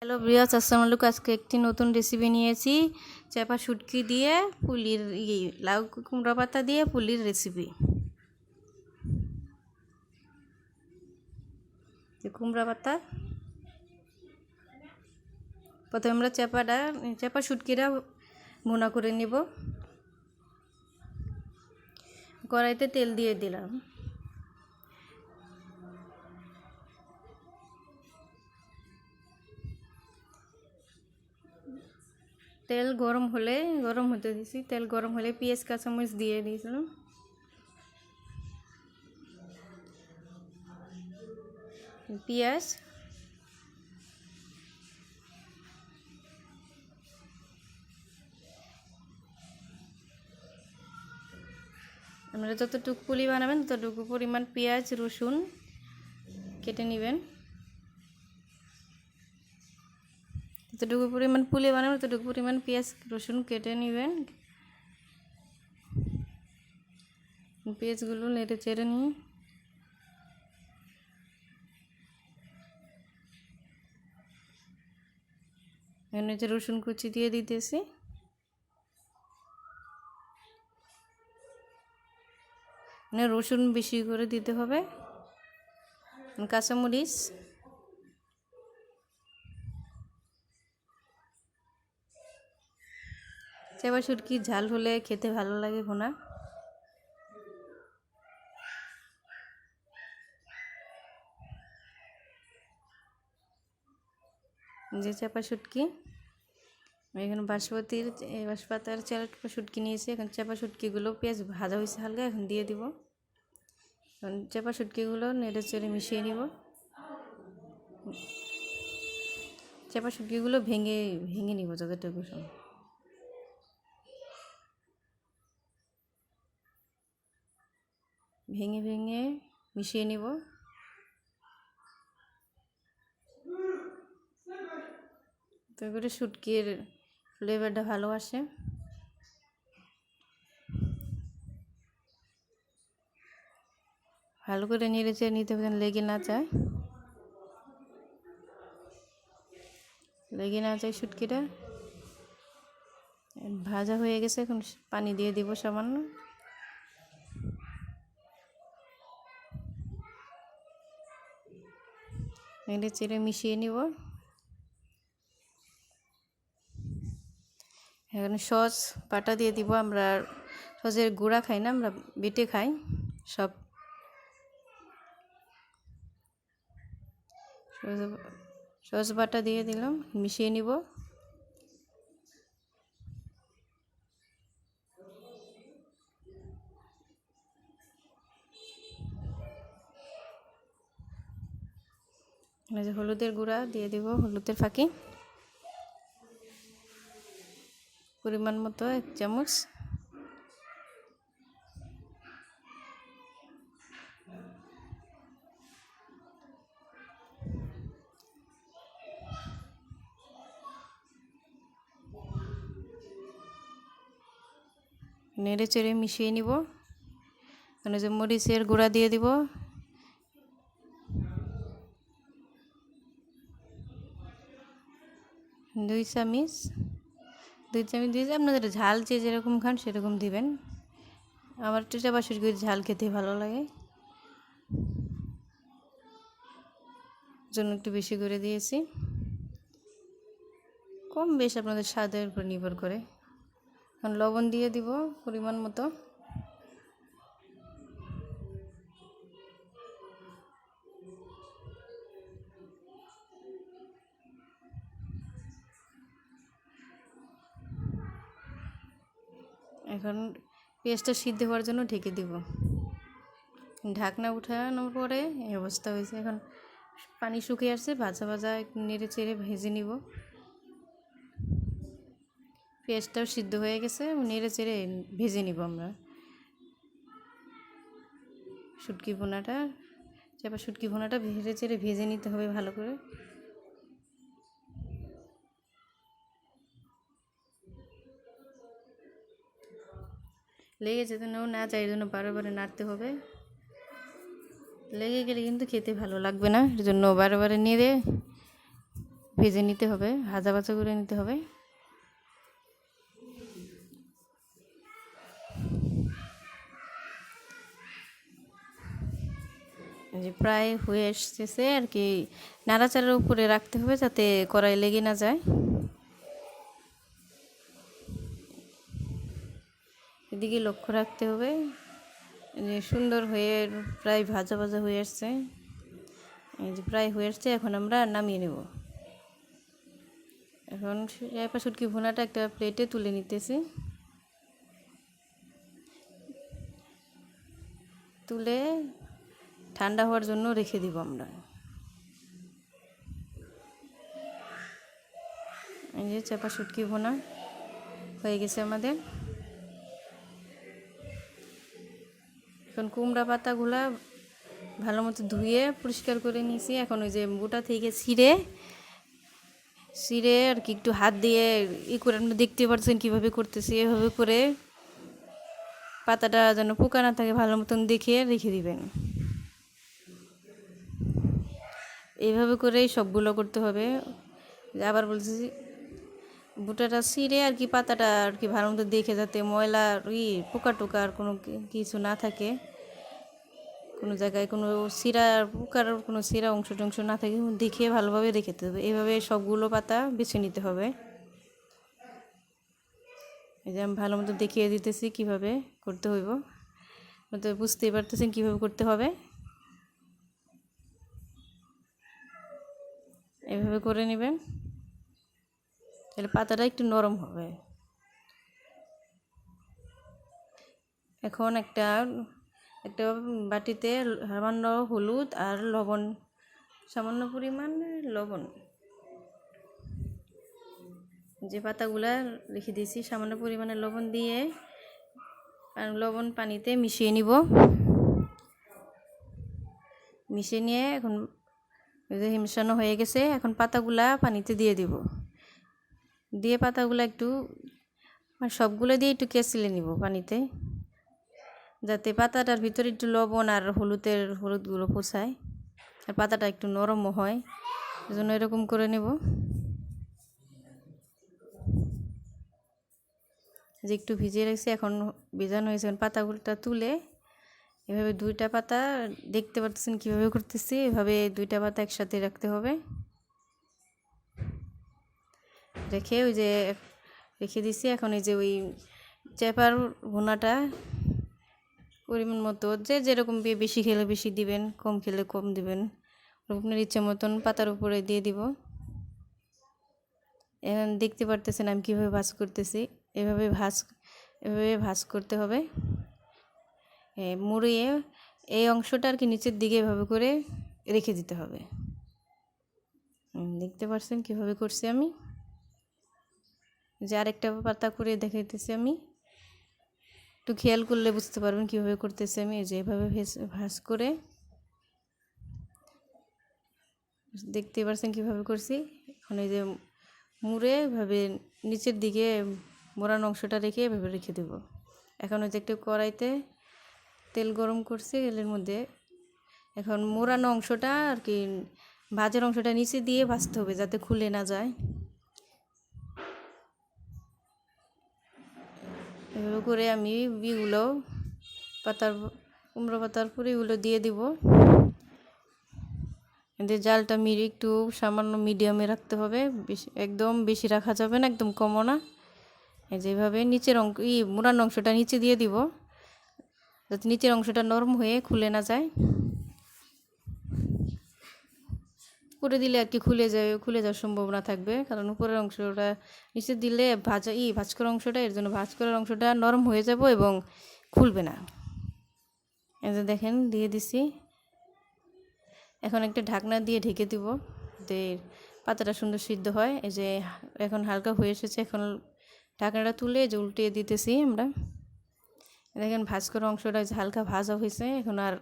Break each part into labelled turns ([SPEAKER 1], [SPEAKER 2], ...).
[SPEAKER 1] Hello viewers, আসসালামু আলাইকুম। আজকে একটি নতুন রেসিপি নিয়েছি, চাপা শুটকি দিয়ে পুলির লাউ কুমড়া পাতা দিয়ে পুলির রেসিপি। কুমড়া পাতা প্রথমে আমরা চাপা শুটকিটা ভুনা করে নিব। কড়াইতে তেল দিয়ে দিলাম। তেল গরম হতে দিয়েছি। তেল গরম হলে পেঁয়াজ কাঁচামরিচ দিয়ে দিয়েছিলাম। পেঁয়াজ আপনারা যতটুকু পুলি বানাবেন ততটুকু পরিমাণ পেঁয়াজ রসুন কেটে নেবেন। যতটুকু পরিমাণ পুলি বানাবেন ততটুকু পরিমাণ পেঁয়াজ রসুন কেটে নেবেন। পেঁয়াজগুলো নেড়ে চেড়ে নিয়ে এখানে যে রসুন কুচি দিয়ে দিতেছি। রসুন বেশি করে দিতে হবে। কাঁচামরিচ চাপা শুটকি ঝাল হলে খেতে ভালো লাগে ভুনা। যে চাপা শুটকি এখানে বাঁশপাতার চাপা শুটকি নিয়েছি। এখন চাপা শুটকিগুলো পেঁয়াজ ভাজা হয়েছে হালকা, এখন দিয়ে দিব। এখন চাপা শুটকিগুলো নেড়ে চেড়ে মিশিয়ে নিব। চাপা শুটকিগুলো ভেঙে নিব যতটুকু সময়। ভেঙে মিশিয়ে নিব। তো করে শুটকির ফ্লেভারটা ভালো আসে। ভালো করে নেড়ে চেড়ে নিতে হবে, লেগে না যায় শুটকিটা। ভাজা হয়ে গেছে, এখন পানি দিয়ে দিব সামান্য। নেড়ে চেড়ে মিশিয়ে নিব। এখানে সস বাটা দিয়ে দিব। আমরা সসের গুঁড়া খাই না, আমরা বেটে খাই সব। সস বাটা দিয়ে দিলাম, মিশিয়ে নিব। যে হলুদের গুঁড়া দিয়ে দিব, হলুদের ফাঁকি পরিমাণ মতো 1 চামচ। নেড়ে চেড়ে মিশিয়ে নিব। মানে যে মরিচের গুঁড়া দিয়ে দিব, 2 চামচ দিয়েছি। আপনাদের ঝাল যে যেরকম খান সেরকম দিবেন। আমার তো চাপা শুটকির ঝাল খেতে ভালো লাগে, জন্য একটু বেশি করে দিয়েছি। কম বেশ আপনাদের স্বাদের উপর নির্ভর করে। এখন লবণ দিয়ে দিব পরিমাণ মতো। এখন পেঁয়াজটা সিদ্ধ হওয়ার জন্য ঢেকে দিব। ঢাকনা উঠানোর পরে এই অবস্থা হয়েছে। এখন পানি শুকিয়ে আসছে, ভাজা নেড়ে চেড়ে ভেজে নিব। পেঁয়াজটাও সিদ্ধ হয়ে গেছে, নেড়ে চেড়ে ভেজে নিব আমরা চাপা শুটকি ভুনাটা নেড়ে চেড়ে ভেজে নিতে হবে ভালো করে। লেগে যেতে না যায়, এই জন্য বারে নাড়তে হবে। লেগে গেলে কিন্তু খেতে ভালো লাগবে না, এর জন্য বারে নেড়ে ভেজে নিতে হবে, ভাজা ভাজা করে নিতে হবে। যে প্রায় হয়ে এসেছে আর কি, নাড়াচাড়ার উপরে রাখতে হবে যাতে কড়াই লেগে না যায়। এদিকে লক্ষ্য রাখতে হবে যে সুন্দর হয়ে প্রায় ভাজা ভাজা হয়ে আসছে। এই যে প্রায় হয়ে আসছে, এখন আমরা নামিয়ে নেব। এখন চাপা শুটকি ভুনাটা একটা প্লেটে তুলে নিতেছি। তুলে ঠান্ডা হওয়ার জন্য রেখে দিব আমরা। এই যে চাপা শুটকি ভুনা হয়ে গেছে আমাদের। এখন কুমড়া পাতাগুলা ভালো মতো ধুয়ে পরিষ্কার করে নিয়েছি। এখন ওই যে গোটা থেকে ছিঁড়ে আর কি একটু হাত দিয়ে করে, আপনি দেখতে পাচ্ছেন কীভাবে করতেছি। এভাবে করে পাতাটা যেন পোকা না থাকে ভালো মতন দেখে রেখে দিবেন। এইভাবে করেই সবগুলো করতে হবে। আবার বলছি, বুটাটা ছিঁড়ে আর কি পাতাটা আর কি ভালো মতো দেখে, যাতে ময়লা পোকা টোকা আর কোনো কিছু না থাকে, কোনো জায়গায় কোনো পোকার কোনো ছিঁড়া অংশ টংশ না থাকে, দেখে ভালোভাবে রেখে দিতে হবে। এইভাবে সবগুলো পাতা বেছে নিতে হবে। এই যে আমি ভালো মতো দেখিয়ে দিতেছি কীভাবে করতে হইব, তো বুঝতেই পারতেছেন কীভাবে করতে হবে। এভাবে করে নেবেন, তাহলে পাতাটা একটু নরম হবে। এখন একটা বাটিতে সামান্য হলুদ আর লবণ, সামান্য পরিমাণ লবণ, যে পাতাগুলা রেখে দিয়েছি সামান্য পরিমাণে লবণ দিয়ে লবণ পানিতে মিশিয়ে নিব। মিশিয়ে নিয়ে এখন মিশানো হয়ে গেছে। এখন পাতাগুলা পানিতে দিয়ে দিব। দিয়ে পাতাগুলা একটু সবগুলো দিয়ে একটু কেচলে নিব পানিতে, যাতে পাতাটার ভিতরে একটু লবণ আর হলুদগুলো পৌঁছায় আর পাতাটা একটু নরমও হয়। এজন্য এরকম করে নেব। যে একটু ভিজিয়ে রাখছি, এখন ভিজানো হয়েছে। পাতাগুলোটা তুলে এভাবে দুইটা পাতা, দেখতে পাচ্ছেন কীভাবে করতেছি, এভাবে দুইটা পাতা একসাথে রাখতে হবে। রেখে ওই যে রেখে দিছি। এখন এই যে ওই চাপার ভুনাটা পরিমাণ মতো, যে যেরকম বেশি খেলে বেশি দিবেন, কম খেলে কম দিবেন, আপনার ইচ্ছে মতন পাতার উপরে দিয়ে দিব। এখন দেখতে পারতেছেন আমি কীভাবে ভাজ করতেছি। এভাবে ভাজ করতে হবে। মুড়িয়ে এই অংশটা আর কি নিচের দিকে এভাবে করে রেখে দিতে হবে। দেখতে পাচ্ছেন কীভাবে করছি আমি। যে আরেকটা পাতা করে দেখাইতেছি আমি, একটু খেয়াল করলে বুঝতে পারবেন কীভাবে করতেছি আমি। যে এভাবে ভাজ করে দেখতে পাচ্ছেন কীভাবে করছি। এখন এই যে মুড়ে এভাবে নিচের দিকে মোড়ানো অংশটা রেখে এভাবে রেখে দেব। এখন ওই যে একটু কড়াইতে তেল গরম করছি, তেলের মধ্যে এখন মোড়ানো অংশটা আর কি ভাজের অংশটা নিচে দিয়ে ভাজতে হবে যাতে খুলে না যায়। এভাবে করে আমি কুমড়ো পাতার পুরিগুলো দিয়ে দিব। এদের জালটা একটু সামান্য মিডিয়ামে রাখতে হবে, একদম বেশি রাখা যাবে না, একদম কমও না। এই যেভাবে নিচের মোড়ানো অংশটা নিচে দিয়ে দিব, যাতে নিচের অংশটা নরম হয়ে খুলে না যায়। করে দিলে আর কি খুলে যাওয়ার সম্ভাবনা থাকবে, কারণ উপরের অংশটা নিচে দিলে ভাজ করা অংশটা, এর জন্য ভাজ করার অংশটা নরম হয়ে যাব এবং খুলবে না। এই যে দেখেন দিয়ে দিছি। এখন একটা ঢাকনা দিয়ে ঢেকে দিব যাতে পাতাটা সুন্দর সিদ্ধ হয়। এই যে এখন হালকা হয়ে এসেছে। এখন ঢাকনাটা তুলে যে উল্টিয়ে দিতেছি আমরা। দেখেন ভাজ করা অংশটা হালকা ভাজা হয়েছে, এখন আর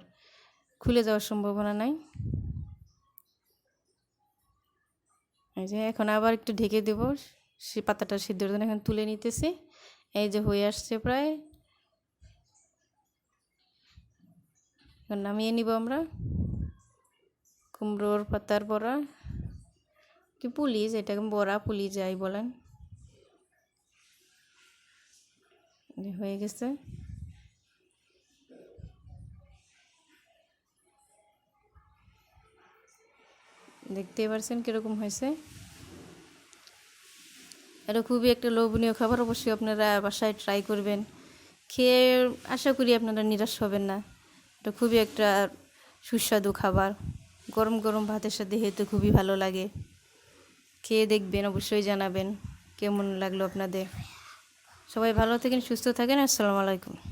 [SPEAKER 1] খুলে যাওয়ার সম্ভাবনা নাই। এই যে এখন আবার একটু ঢেকে দেব সে পাতাটা সিদ্ধর জন্য। এখন তুলে নিতেছি। এই যে হয়ে আসছে প্রায়, এখন নামিয়ে নিব আমরা কুমড়োর পাতার বড়া। কি পুলি, এটাকে বড়া পুলি যাই বলেন। হয়ে গেছে। দেখতেই পারছেন কীরকম হয়েছে। এটা খুবই একটা লোভনীয় খাবার, অবশ্যই আপনারা বাসায় ট্রাই করবেন। খেয়ে আশা করি আপনারা নিরাশ হবেন না। এটা খুবই একটা সুস্বাদু খাবার, গরম গরম ভাতের সাথে খেতে খুবই ভালো লাগে। খেয়ে দেখবেন, অবশ্যই জানাবেন কেমন লাগলো আপনাদের। সবাই ভালো থাকেন, সুস্থ থাকেন। আসসালামু আলাইকুম।